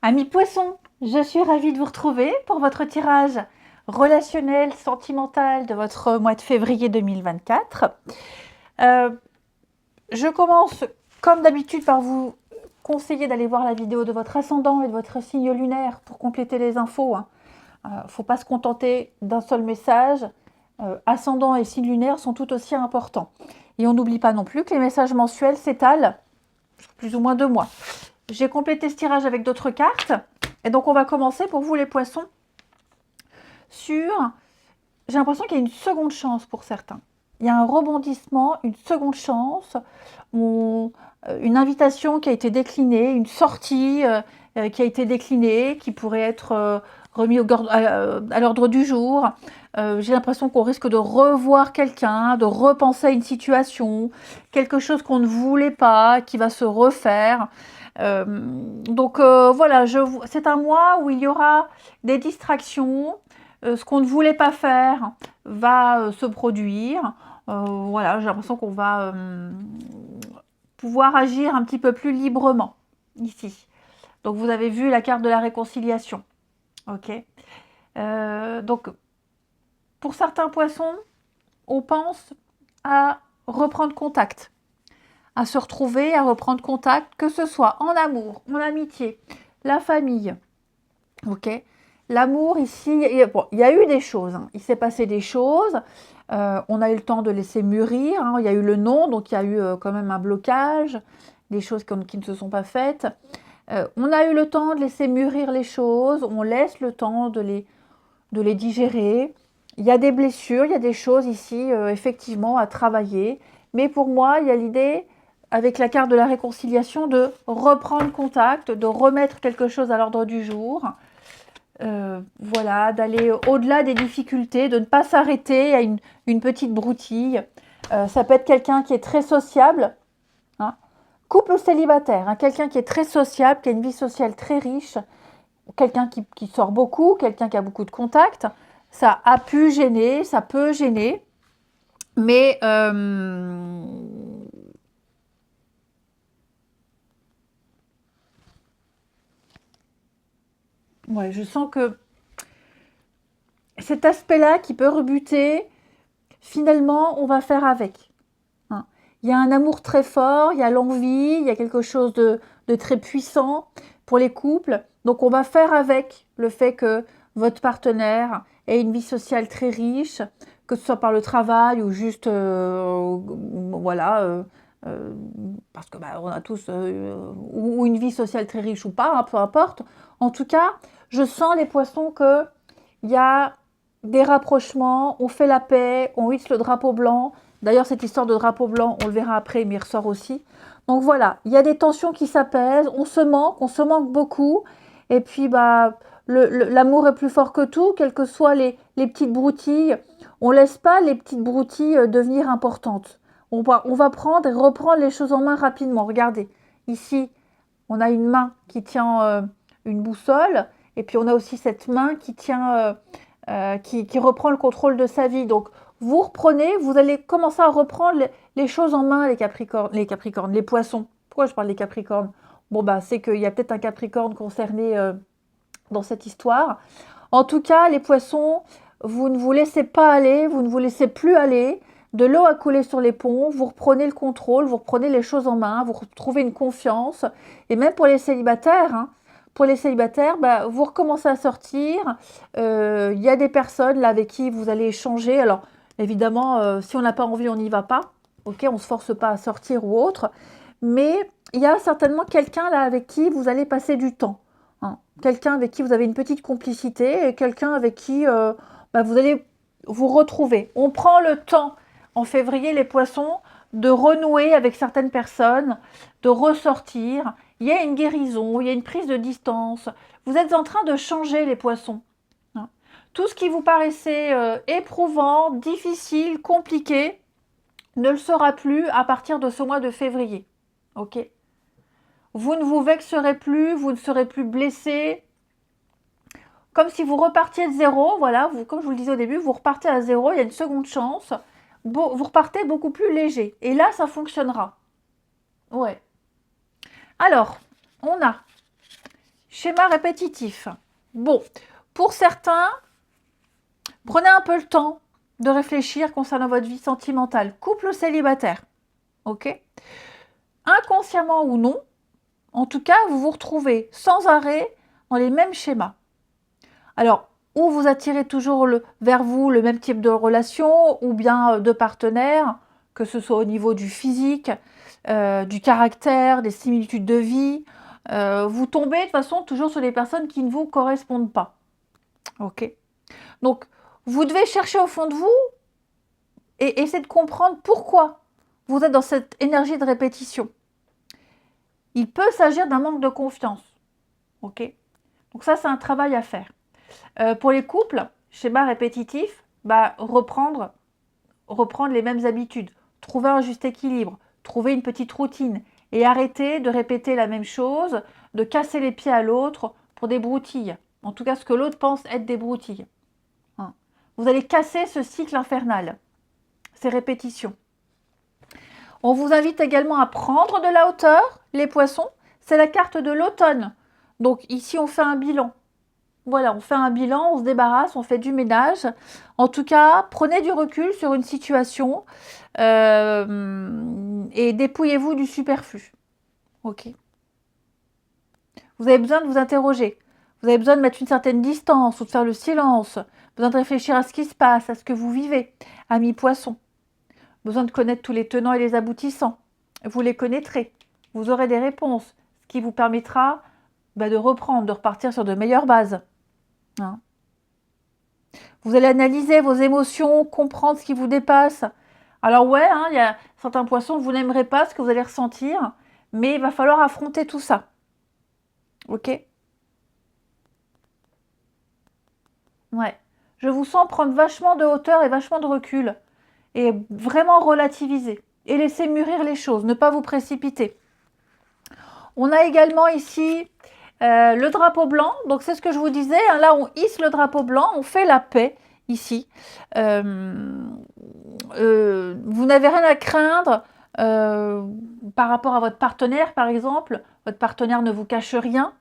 Amis poissons, je suis ravie de vous retrouver pour votre tirage relationnel, sentimental de votre mois de février 2024. Euh, je commence comme d'habitude par vous conseiller d'aller voir la vidéo de votre ascendant et de votre signe lunaire pour compléter les infos. Faut pas se contenter d'un seul message. Ascendant et signe lunaire sont tout aussi importants. Et on n'oublie pas non plus que les messages mensuels s'étalent sur plus ou moins 2 mois. J'ai complété ce tirage avec d'autres cartes. Et donc, on va commencer pour vous les poissons sur... J'ai l'impression qu'il y a une seconde chance pour certains. Il y a un rebondissement, une seconde chance, une invitation qui a été déclinée, une sortie qui a été déclinée, qui pourrait être remis à l'ordre du jour. J'ai l'impression qu'on risque de revoir quelqu'un, de repenser à une situation, quelque chose qu'on ne voulait pas, qui va se refaire. Voilà, c'est un mois où il y aura des distractions. Ce qu'on ne voulait pas faire va se produire. Voilà, j'ai l'impression qu'on va pouvoir agir un petit peu plus librement ici. Donc vous avez vu la carte de la réconciliation. Ok. Donc pour certains poissons, on pense à reprendre contact, à se retrouver, à reprendre contact, que ce soit en amour, en amitié, la famille. Ok. L'amour ici, il y a eu des choses, hein. Il s'est passé des choses. On a eu le temps de laisser mûrir, hein. Il y a eu le non, donc il y a eu quand même un blocage, des choses qui ne se sont pas faites. On a eu le temps de laisser mûrir les choses, on laisse le temps de les digérer. Il y a des blessures, il y a des choses ici, effectivement, à travailler. Mais pour moi, il y a l'idée, avec la carte de la réconciliation, de reprendre contact, de remettre quelque chose à l'ordre du jour. Voilà, d'aller au-delà des difficultés, de ne pas s'arrêter à une petite broutille. Ça peut être quelqu'un qui est très sociable, hein. Couple ou célibataire, hein, quelqu'un qui est très sociable, qui a une vie sociale très riche, quelqu'un qui sort beaucoup, quelqu'un qui a beaucoup de contacts. Ça a pu gêner, ça peut gêner, mais ouais, je sens que cet aspect-là qui peut rebuter, finalement, on va faire avec. Hein. Il y a un amour très fort, il y a l'envie, il y a quelque chose de très puissant pour les couples. Donc on va faire avec le fait que votre partenaire ait une vie sociale très riche, que ce soit par le travail ou juste, voilà, euh, parce que on a tous, ou une vie sociale très riche ou pas, hein, peu importe. En tout cas, je sens les poissons que il y a des rapprochements, on fait la paix, on hisse le drapeau blanc. D'ailleurs, cette histoire de drapeau blanc, on le verra après, mais il ressort aussi. Donc voilà, il y a des tensions qui s'apaisent, on se manque beaucoup. Et puis, l'amour est plus fort que tout, quelles que soient les petites broutilles. On ne laisse pas les petites broutilles devenir importantes. On va prendre et reprendre les choses en main rapidement. Regardez, ici, on a une main qui tient une boussole, et puis on a aussi cette main qui tient, qui reprend le contrôle de sa vie. Donc vous reprenez, vous allez commencer à reprendre les choses en main, les poissons. Pourquoi je parle des Capricornes? Bon c'est qu'il y a peut-être un Capricorne concerné dans cette histoire. En tout cas, les poissons, vous ne vous laissez pas aller, vous ne vous laissez plus aller. De l'eau a coulé sur les ponts, vous reprenez le contrôle, vous reprenez les choses en main, vous retrouvez une confiance. Et même pour les célibataires, hein, vous recommencez à sortir. Il y a des personnes là avec qui vous allez échanger. Alors, évidemment, si on n'a pas envie, on n'y va pas. Ok, on ne se force pas à sortir ou autre. Mais il y a certainement quelqu'un là avec qui vous allez passer du temps, hein. Quelqu'un avec qui vous avez une petite complicité et quelqu'un avec qui vous allez vous retrouver. On prend le temps en février, les poissons, de renouer avec certaines personnes, de ressortir. Il y a une guérison, il y a une prise de distance. Vous êtes en train de changer, les poissons, hein. Tout ce qui vous paraissait éprouvant, difficile, compliqué, ne le sera plus à partir de ce mois de février. Ok? Vous ne vous vexerez plus, vous ne serez plus blessé. Comme si vous repartiez de zéro, voilà, comme je vous le disais au début, vous repartez à zéro, il y a une seconde chance. Vous repartez beaucoup plus léger. Et là, ça fonctionnera. Ouais. Alors, on a schéma répétitif. Bon, pour certains, prenez un peu le temps de réfléchir concernant votre vie sentimentale, couple ou célibataire. Ok? Inconsciemment ou non, en tout cas, vous vous retrouvez sans arrêt dans les mêmes schémas. Alors, ou vous attirez toujours vers vous le même type de relation, ou bien de partenaires, que ce soit au niveau du physique, du caractère, des similitudes de vie. Vous tombez de toute façon toujours sur des personnes qui ne vous correspondent pas. Ok? Donc, vous devez chercher au fond de vous et essayer de comprendre pourquoi vous êtes dans cette énergie de répétition. Il peut s'agir d'un manque de confiance. Ok? Donc ça, c'est un travail à faire. Pour les couples, schéma répétitif, reprendre les mêmes habitudes, trouver un juste équilibre, trouver une petite routine et arrêter de répéter la même chose, de casser les pieds à l'autre pour des broutilles. En tout cas, ce que l'autre pense être des broutilles. Hein. Vous allez casser ce cycle infernal, ces répétitions. On vous invite également à prendre de la hauteur, les poissons. C'est la carte de l'automne. Donc ici, on fait un bilan. Voilà, on fait un bilan, on se débarrasse, on fait du ménage. En tout cas, prenez du recul sur une situation et dépouillez-vous du superflu. Ok. Vous avez besoin de vous interroger. Vous avez besoin de mettre une certaine distance ou de faire le silence. Besoin de réfléchir à ce qui se passe, à ce que vous vivez. Amis poissons. Besoin de connaître tous les tenants et les aboutissants. Vous les connaîtrez. Vous aurez des réponses, ce qui vous permettra de reprendre, de repartir sur de meilleures bases. Hein. Vous allez analyser vos émotions, comprendre ce qui vous dépasse. Alors ouais, il y a certains poissons, vous n'aimerez pas ce que vous allez ressentir, mais il va falloir affronter tout ça. Ok? Ouais. Je vous sens prendre vachement de hauteur et vachement de recul. Et vraiment relativiser. Et laisser mûrir les choses, ne pas vous précipiter. On a également ici le drapeau blanc. Donc c'est ce que je vous disais. Là, on hisse le drapeau blanc, on fait la paix ici. Vous n'avez rien à craindre par rapport à votre partenaire, par exemple. Votre partenaire ne vous cache rien.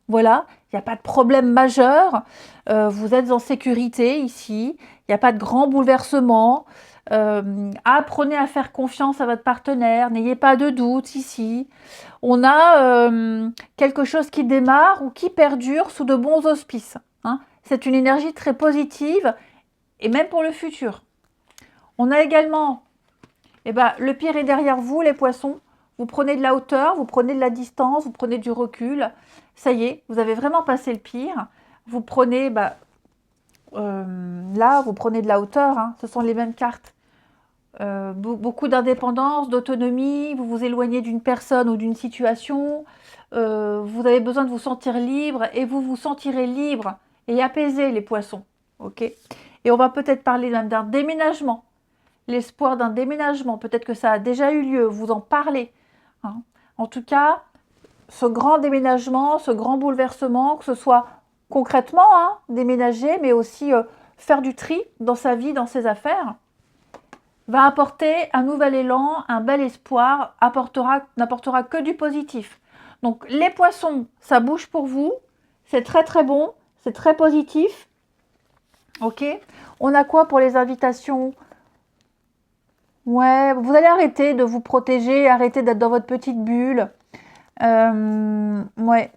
Voilà, il n'y a pas de problème majeur. Vous êtes en sécurité ici. Il n'y a pas de grand bouleversement. Apprenez à faire confiance à votre partenaire. N'ayez pas de doute ici. On a quelque chose qui démarre ou qui perdure sous de bons auspices. Hein. C'est une énergie très positive et même pour le futur. On a également, le pire est derrière vous, les poissons. Vous prenez de la hauteur, vous prenez de la distance, vous prenez du recul. Ça y est, vous avez vraiment passé le pire. Vous prenez, là, vous prenez de la hauteur. Hein. Ce sont les mêmes cartes. Beaucoup d'indépendance, d'autonomie. Vous vous éloignez d'une personne ou d'une situation. Vous avez besoin de vous sentir libre et vous vous sentirez libre et apaisé, les poissons. Ok ? Et on va peut-être parler même d'un déménagement. L'espoir d'un déménagement. Peut-être que ça a déjà eu lieu. Vous en parlez. Hein. En tout cas, ce grand déménagement, ce grand bouleversement, que ce soit concrètement déménager, mais aussi faire du tri dans sa vie, dans ses affaires, va apporter un nouvel élan, un bel espoir, n'apportera que du positif. Donc les poissons, ça bouge pour vous, c'est très très bon, c'est très positif. Ok. On a quoi pour les invitations ? Ouais, vous allez arrêter de vous protéger, arrêter d'être dans votre petite bulle. Ouais.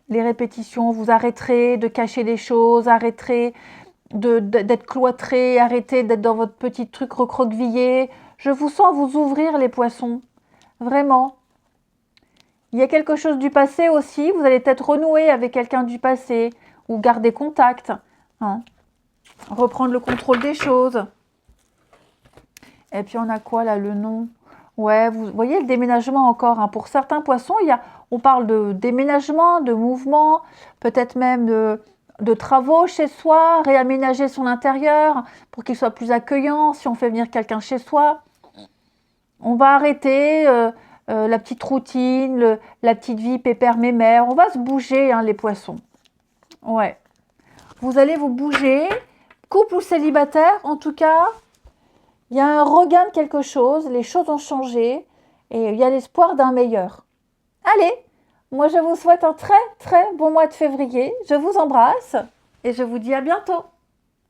Les répétitions, vous arrêterez de cacher des choses, arrêterez d'être cloîtré, arrêtez d'être dans votre petit truc recroquevillé. Je vous sens vous ouvrir, les poissons. Vraiment. Il y a quelque chose du passé aussi. Vous allez peut-être renouer avec quelqu'un du passé ou garder contact. Hein. Reprendre le contrôle des choses. Et puis on a quoi là, le nom ? Ouais, vous voyez le déménagement encore. Hein. Pour certains poissons, on parle de déménagement, de mouvement, peut-être même de travaux chez soi, réaménager son intérieur pour qu'il soit plus accueillant si on fait venir quelqu'un chez soi. On va arrêter la petite routine, la petite vie pépère mémère. On va se bouger, les poissons. Ouais. Vous allez vous bouger, couple ou célibataire, en tout cas. Il y a un regain de quelque chose, les choses ont changé et il y a l'espoir d'un meilleur. Allez, Moi, je vous souhaite un très très bon mois de février. Je vous embrasse et je vous dis à bientôt.